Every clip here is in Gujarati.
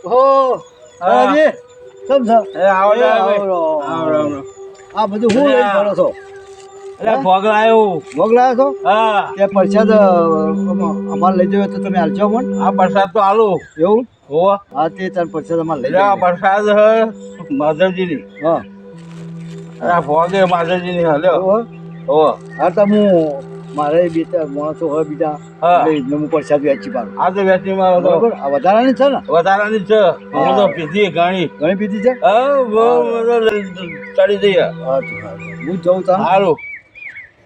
હો હાજી કેમ છો આવો આ બધું હું લઈને ફરો છો અરે ભોગ લાયો ભોગ લાવ્યો છો હા એ પ્રસાદ અમારે લઈ જવો તો તમે હાલજો મને આ પ્રસાદ તો આલો એવું હો હા તે તાર પ્રસાદ અમારે લઈ આ જવો પ્રસાદ હે માધવજીની હા આ ભોગે માધવજીની હલ્યો હો હો હા તો હું મારે બીજા માણસો હોય બીજા હા. એટલે એમને હું પ્રસાદ વેચી પાડું આ તો વેચીમાં હતો બરોબર આ વધારાની છે ને વધારાની છે હું તો પીધી ઘણી ઘણી પીધી છે હા બહુ ચડી જઈએ હું જઉં તાર સારું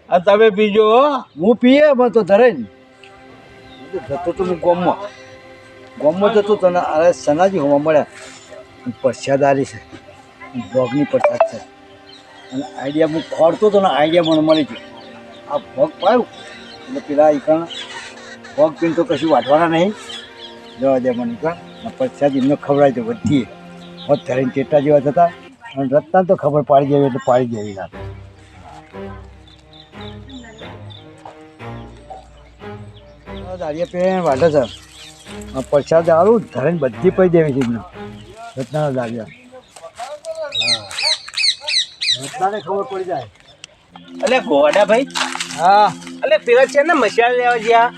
આ તમે પીજો હો હું પીએ પણ તો ધરે ને જતો તો હું ગોમમાં જતો તને અરે સનાજી હોવા મળ્યા પ્રસાદ આલી છે ભોગની પ્રસાદ છે અને આઈડિયા હું ખોડતો તો ને આઈડિયા મને મળી ગયો આ ભોગ પાયું એટલે પેલા ઈકણ ભોગ પીને તો કશું વાટવાના નહીં જવા દે મને ઈકણ પ્રસાદ એમને ખવડાવી દો બધી હોત ધરીને ટેટા જેવા થતા અને રત્તા તો ખબર પાડી જેવી એટલે પાડી જેવી ના દાડિયા પેન વાટે છે આ પ્રસાદ આવું ધરીને બધી પડી દેવી છે એમને રત્નાના દાડિયા હા રત્નાને ખબર પડી જાય અલે ગોડા ભાઈ હા અલે પેલા છે ને મસાલા લેવા ગયા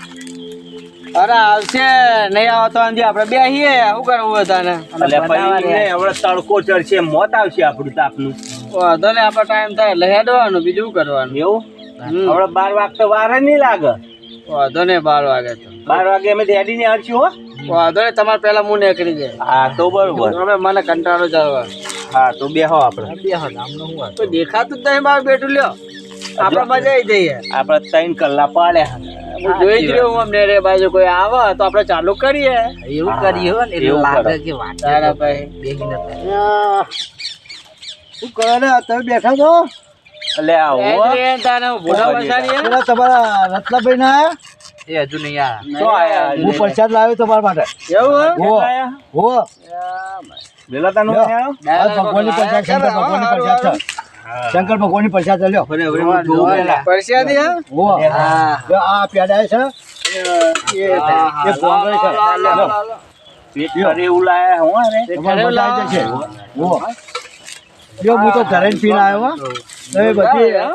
અરે આવશે નહીં આવતો અંજી આપણે બેહીએ શું કરવું તને અલે ભાઈ હવે તડકો ચડશે મોત આવશે આપણું તાપનું વાંધો ને આપણો ટાઈમ થાય એટલે હેડવાનું બીજું શું કરવાનું એવું હમ. હવે 12 વાગતો વાર નહીં લાગે વાંધો ને 12 વાગે તો 12 વાગે અમે રેડી ને આવશું હો વાંધો ને તમારે પેલા હું નીકળી જાય હા તો બરોબર હવે મને કંટાળો ચાલવા હા તો બેહો આપણે તો દેખાતું જ નહીં મારું બેઠું લ્યો આપણે મજા આવી જઈએ આપણે 3 કલાક પાડ્યા હું જોઈ જ રહ્યો હું અમને રે બાજુ કોઈ આવે તો આપણે ચાલુ કરીએ એવું કરીએ હો ને એટલે લાગે કે તારા ભાઈ શું કરે ને તમે બેઠા છો અલે આવો તારે ભૂલા વસાડીએ પેલા તમારા રત્નાભાઈ ના આયા એ હજુ નહીં તો આયા હું પ્રસાદ લાવ્યો તમારા માટે એવું હો હો બેલાતાનો લ્યો. આયો આ ભગવાનની પ્રસાદ શંકર ભગવાનની પ્રસાદ છે શંકર ભગવાનની પ્રસાદ છે લ્યો પરસ્યાદી હા હો લ્યો, આ પેડા છે એ પોંગળ છે લ્યો. પેટ કરે એવું લાયા હો ને તમારે બધા આવી જશે હો લ્યો, હું તો ધરાઈને પીને આવ્યો હો તમે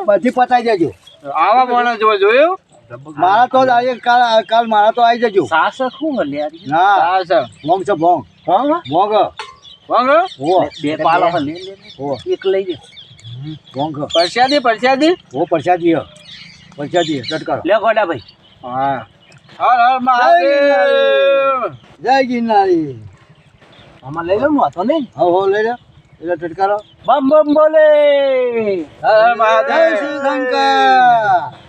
બધી પતાઈ દેજો આવા માણસ જોયું મારા તો આજે કાલ મારા તો આવી જજો સાસ શું લે ના હા સર ભોંગ છે ભોંગ કોણ ભોંગ વાંગ હો બે પાલો લે લે હો એક લઈ લે ભોંગ પરસ્યાદી હો પ્રસાદી હો પ્રસાદી ચટકારો લે ગોડા ભાઈ હા હર હર મહાદેવ જય ગિરનારી આમાં લઈ લો હતો ને હો લઈ લે એટલે ચટકારો બમ બમ બોલે હર હર જય મહાદેવ શ્રી શંકર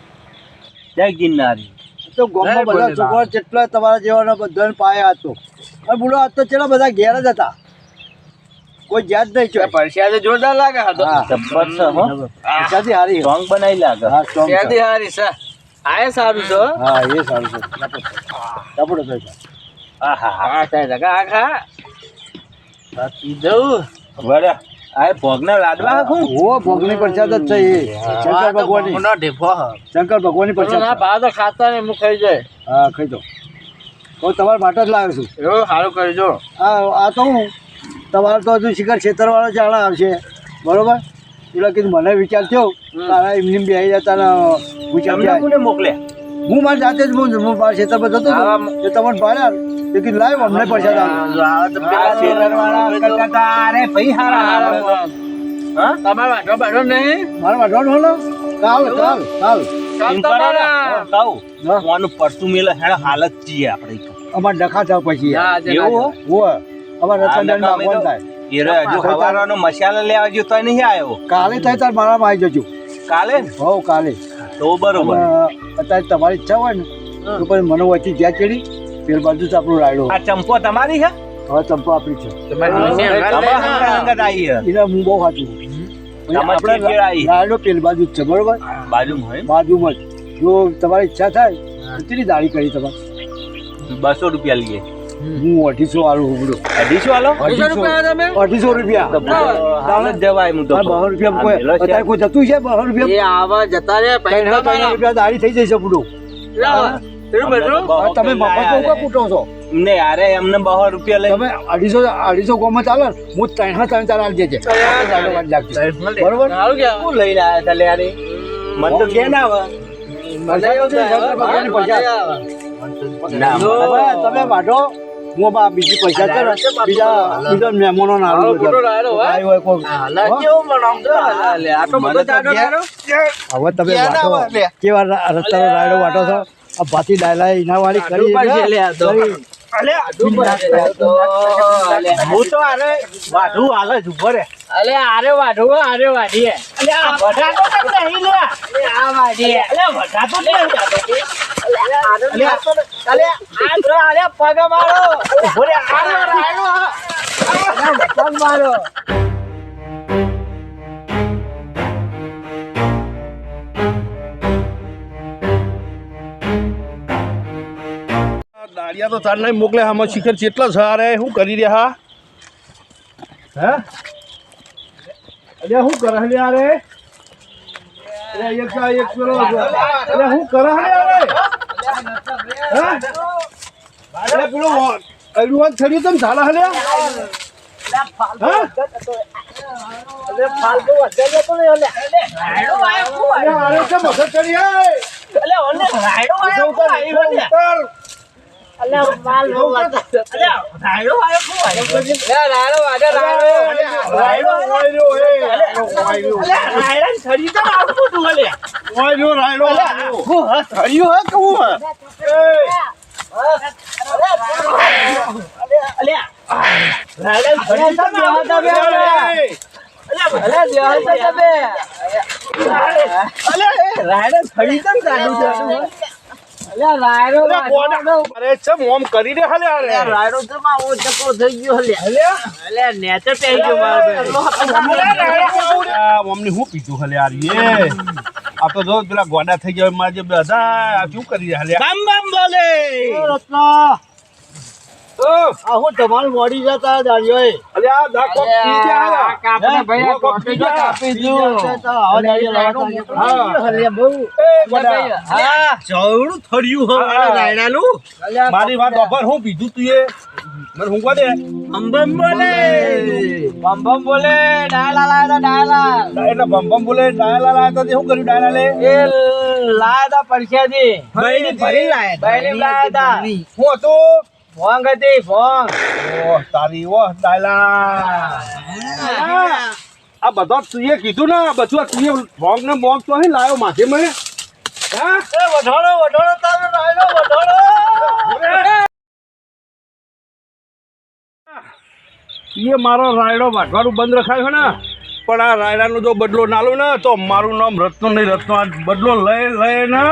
જય ગિરનારી તો ગામમાં બધા છોકરા જેટલા તમારા જેવાના બધાને પાયા હતો અને બુડો આજ તો ચેલા બધા ઘેર જ હતા કોઈ જાત નહીં છે પરસ્યાદી જોરદાર લાગે હતો હા. જબ્બર છે હો પ્રસાદી હારી સોંગ બનાવી લાગે હા strong છે. પરસ્યાદી હારી છે આય સારું છે હો. હા એ સારું છે ટપડો થાય છે આહા હા થાય છે આ ખા બાકી જવું વરે આ ભોગના લાડવા હું હો ભોગની પ્રસાદ જ છે એ શંકર ભગવાનની મોનો ઢેફો શંકર ભગવાનની પ્રસાદ ના છે. બા તો ખાતા નહીં હું ખાઈ જાય હા ખાઈ દો તો તમારા માટે જ લાવ્યો છું એવું સારું કરજો આ તો હું તમારે તો હજુ શિખર છેતરવાળા ચાળા આવશે બરોબર એટલે કીધું મને વિચાર થયો તારા એમની બે જતા વિચાર તમને થયા. કોને મોકલ્યા હું મારી જાતે જ હું મારા ખેતરમાં જતો હતો એ તમને પાડ્યા એ કીધું લાવ અમને પૈસા આપો પેલા શેરવાળા કરતા હતા અરે ભાઈ હારા હારા હા તમારે વાંધો બાંધો નહીં મારા વાંધો હો કાલ કાલ કાલ એમ કરો ને કહું કોનું પરતું મેલે હેડ હાલત છીએ આપણે અમારે ડખા થાવ પછી એવું હો? હો અમારે રતનદાન ભગવાન થાય એ હજુ હવારનો મસાલા લેવા ગયો તો નહીં આવ્યો કાલે થાય તાર મારામાં આવી જજો કાલે ને? હો કાલે તો બરોબર અને અત્યારે તમારી ઈચ્છા હોય ને તો પછી મને વચ્ચે જ્યાં ચડી પેલ બાજુ જ આપણું રાયડો આ ચંપો તમારી છે હવે ચંપા આપણી છે તમારા હંગાત આવી છે. એને હું બહુ સાચું તમારે આપણે ચેડે આવી. રાયડો પેલ બાજુ જ છે બરોબર બાજુમાં હોય બાજુમાં જ જો તમારી ઈચ્છા થાય તો કેટલી દાઢી કરી તમારે 200 રૂપિયા લઈએ હું 250 વાળું હુબડો 250 હાલો 250 રૂપિયા હાલ જ જવાય હું તો 200 રૂપિયા કોઈ આ મેલો છે. અત્યારે કોઈ જતું છે 200 રૂપિયા એ આવા જતા રે 300 રૂપિયા દાઢી થઈ જશે બુડો તમે તમે મફત પૂટો છો ને યારે એમને 200 રૂપિયા લઈ તમે 250 ગોમાં ચાલો ને, હું 3 ચાર આલી દેજે. રાયડો વાળી લાગશે. બરોબર? હું લઈને આવ્યા તા લે યારે મન તો કે ના આવે પૈસા તો છે, શંકર ભગવાનની પૈસા. ના હવે તમે વાઢો, હું બા બીજી પૈસા છે ને, બીજા મહેમાનો ના આલું બધા. આવ્યો હોય કોઈ. કેવું બનાવતો લે આ તો બધો ચાડો ચાડો હવે તમે વાઢો, કેવા રસ્તાનો રાયડો વાટો છો? આ ભાતી ડાયલા એના વાળી કરી પડશે લે આ તો. કરી. હું તો આરે વાઢું હાલે જ ઉભો રે અલે આરે વાઢો આરે વાઢીએ અલે આ વઢાતો કેમ નહીં લે અલે આ વાઢીએ અલે વઢાતો કેમ જાતો કે અલે આ તો અલે પગ મારો ઉભો રે આરે રાયડો પગ મારો દાડિયા તો તાર નહીં મોકલે આમાં શિખર કેટલા છે અરે શું કરી રહ્યા હે અરે શું કરે હે અરે એક પેલો અરે શું કરે હે અરે હે અરે પેલો અરુવાન થયું તમ ઝાલા હલે હા અલે ફાલતુ વધે તો ને અલે રાયડો આયો કો અરે કે મગજ કરી અલે ઓને રાયડો આયો કો ઉતર અલે માલ નો વાત અલે રાયડો આયો કો અલે રાયડો વાડે રાયડો રાયડા છડી તો આવતું તું અલે રાયડો હું હા થયું હે કે હું હે અલે રાયડા છડી તો આવતા બે અલે દેહતા બે અલે રાયડા છડી તો ચાલુ છે અલે રાયડો અરે ચમ ઓમ કરી દે હલે અરે રાયડો તો માં ઓ ચકો થઈ ગયો અલે અલે નેચર પેઈ ગયો માર બે મમ્મી હું પીધું હલે યાર યે આ તો જો પેલા ગોડા થઈ ગયા મારે જે બધા આ શું કરી રહ્યા હલે બમ બમ બોલે રત્ના, આ હું તમારું મોડી જતા દાડિયો અલે આ દાખો પી ગયા કાપને ભાઈ કોક પી ગયા આપી દીધું. એ ગોડા હા જવડું થડ્યું હે મારા રાયડાનું મારી વાત ઓફર હું પીધું તું એ મને હું દે બમ બમ બોલે બમ બમ બોલે ડાયલા લાયા ડાયલા એટલે બમ બોલે ડાયલા લાયા તો શું કર્યું ડાયલા લે એ લાયા તા પરખ્યાથી ભાઈ ભરી લાયા બૈરી લાયા તા હું હતું ભોંગ હતી ભોંગ ઓહ તારી ઓહ ડાયલા આ બધા તુંએ કીધું ને બધું આ તુંએ ભોંગ ને બોંગ તો અહીં લાયો માથે મને હા વઢોળો તારો રાયડો વઢોળો એ મારો રાયડો વાટવાનું બંધ રખાય છે ને પણ આ રાયડાનો જો બદલો ના લો ને તો મારું નામ રત્નો નહીં રત્નો આ બદલો લઈ ને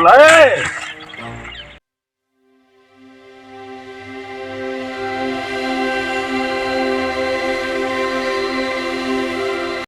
લઈ